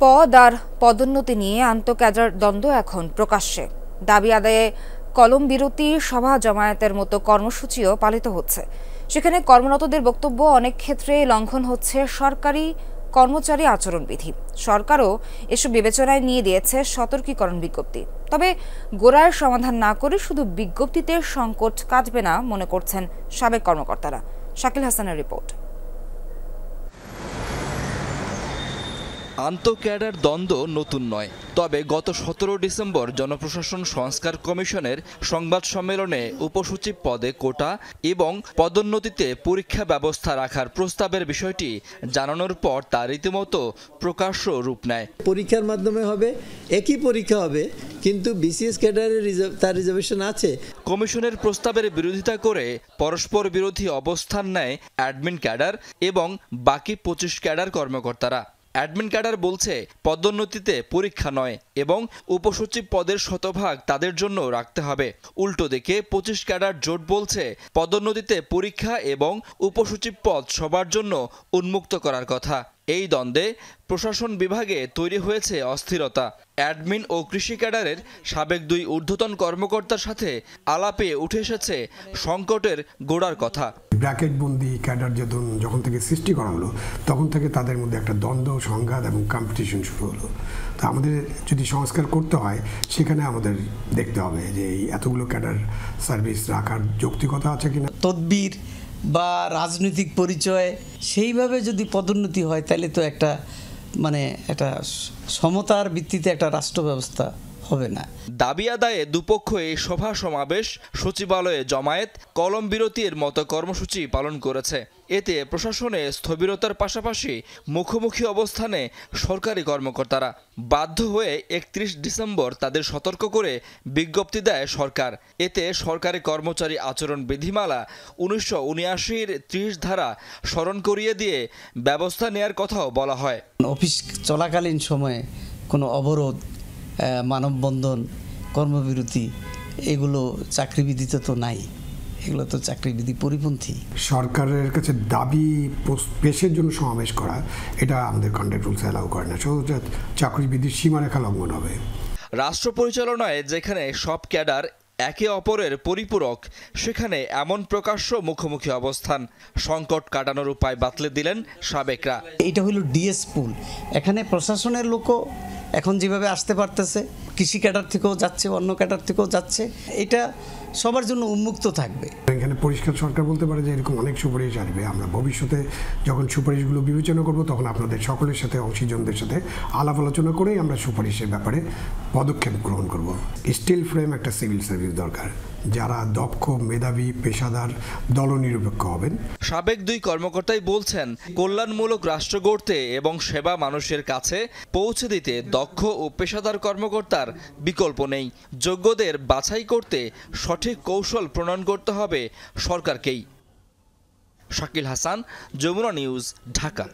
পদ আর পদোন্নতি নিয়ে আন্তঃক্যাডার দ্বন্দ্ব এখন প্রকাশ্যে। দাবি আদায়ে কলম বিরতি, সভা জমায়েতের মতো কর্মসূচিও পালিত হচ্ছে। সেখানে কর্মরতদের বক্তব্য, অনেক ক্ষেত্রে লঙ্ঘন হচ্ছে সরকারি কর্মচারী আচরণবিধি। সরকারও এসব বিবেচনায় নিয়ে দিয়েছে সতর্কীকরণ বিজ্ঞপ্তি। তবে গোড়ার সমাধান না করে শুধু বিজ্ঞপ্তিতে সংকট কাটবে না মনে করছেন সাবেক কর্মকর্তারা। শাকিল হাসানের রিপোর্ট। আন্তঃক্যাডার দ্বন্দ্ব নতুন নয়, তবে গত 17 ডিসেম্বর জনপ্রশাসন সংস্কার কমিশনের সংবাদ সম্মেলনে উপসচিব পদে কোটা এবং পদোন্নতিতে পরীক্ষা ব্যবস্থা রাখার প্রস্তাবের বিষয়টি জানানোর পর তা রীতিমতো প্রকাশ্য রূপ নেয়। পরীক্ষার মাধ্যমে হবে, একই পরীক্ষা হবে, কিন্তু বিসিএস ক্যাডারের তার রিজার্ভেশন আছে। কমিশনের প্রস্তাবের বিরোধিতা করে পরস্পর বিরোধী অবস্থান নেয় অ্যাডমিন ক্যাডার এবং বাকি 25 ক্যাডার কর্মকর্তারা। অ্যাডমিন ক্যাডার বলছে পদোন্নতিতে পরীক্ষা নয় এবং উপসচিব পদের শতভাগ তাদের জন্য রাখতে হবে। উল্টো দিকে 25 ক্যাডার জোট বলছে পদোন্নতিতে পরীক্ষা এবং উপসচিব পদ সবার জন্য উন্মুক্ত করার কথা। এই দ্বন্দ্বে প্রশাসন বিভাগে তৈরি হয়েছে অস্থিরতা। অ্যাডমিন ও কৃষি ক্যাডারের সাবেক 2 ঊর্ধ্বতন কর্মকর্তার সাথে আলাপে উঠে এসেছে সংকটের গোড়ার কথা। ব্র্যাকেটবন্দি ক্যাডার যখন থেকে সৃষ্টি করা হলো, তখন থেকে তাদের মধ্যে একটা দ্বন্দ্ব, সংঘাত এবং কম্পিটিশন শুরু হলো। তো আমাদের যদি সংস্কার করতে হয়, সেখানে আমাদের দেখতে হবে যে এই এতগুলো ক্যাডার সার্ভিস রাখার যৌক্তিকতা আছে কিনা। তদবির বা রাজনৈতিক পরিচয় সেইভাবে যদি পদোন্নতি হয়, তাহলে তো একটা সমতার ভিত্তিতে একটা রাষ্ট্র ব্যবস্থা হবে না। দাবি আদায়ে দুপক্ষই সভা সমাবেশ, সচিবালয়ে জমায়েত, কলম বিরতির মতো কর্মসূচি পালন করেছে। এতে প্রশাসনে স্থবিরতার পাশাপাশি মুখোমুখি অবস্থানে সরকারি কর্মকর্তারা। বাধ্য হয়ে 31 ডিসেম্বর তাদের সতর্ক করে বিজ্ঞপ্তি দেয় সরকার। এতে সরকারি কর্মচারী আচরণ বিধিমালা 1979-এর 30 ধারা স্মরণ করিয়ে দিয়ে ব্যবস্থা নেয়ার কথাও বলা হয়। অফিস চলাকালীন সময়ে কোনো অবরোধ, মানববন্ধন, কর্মবিরতি এগুলো চাকরিবিধিতে তো নাই, এগুলো তো চাকরিবিধি পরিপন্থী। সরকারের কাছে দাবি পেশের জন্য সমাবেশ করা, এটা আমাদের কন্ডাক্ট রুলস অ্যালাউ করে না। চাকরিবিধির সীমারেখা লঙ্ঘন হবে। রাষ্ট্র পরিচালনায় যেখানে সব ক্যাডার একে অপরের পরিপূরক, সেখানে এমন প্রকাশ্য মুখোমুখি অবস্থান। সংকট কাটানোর উপায় বাতলে দিলেন সাবেকরা। এটা হলো ডিএস পুল। এখানে প্রশাসনের লোকও এখন যেভাবে আসতে পারতেছে, কৃষি ক্যাডার থেকেও যাচ্ছে, অন্য ক্যাডার থেকেও যাচ্ছে, এটা সবার জন্য উন্মুক্ত থাকবে। এখানে পরিষ্কার সরকার বলতে পারে যে এরকম অনেক সুপারিশ আসবে। আমরা ভবিষ্যতে যখন সুপারিশগুলো বিবেচনা করব, তখন আপনাদের সকলের সাথে, অংশীজনদের সাথে আলাপ আলোচনা করেই আমরা সুপারিশের ব্যাপারে পদক্ষেপ গ্রহণ করব। স্টিল ফ্রেম একটা সিভিল সার্ভিস দরকার, যারা দক্ষ, মেধাবী, পেশাদার, দলনিরপেক্ষ হবেন। সাবেক 2 কর্মকর্তাই বলছেন কল্যাণমূলক রাষ্ট্র গড়তে এবং সেবা মানুষের কাছে পৌঁছে দিতে দক্ষ ও পেশাদার কর্মকর্তার বিকল্প নেই। যোগ্যদের বাছাই করতে সঠিক কৌশল প্রণয়ন করতে হবে সরকারকেই। শাকিল হাসান, যমুনা নিউজ, ঢাকা।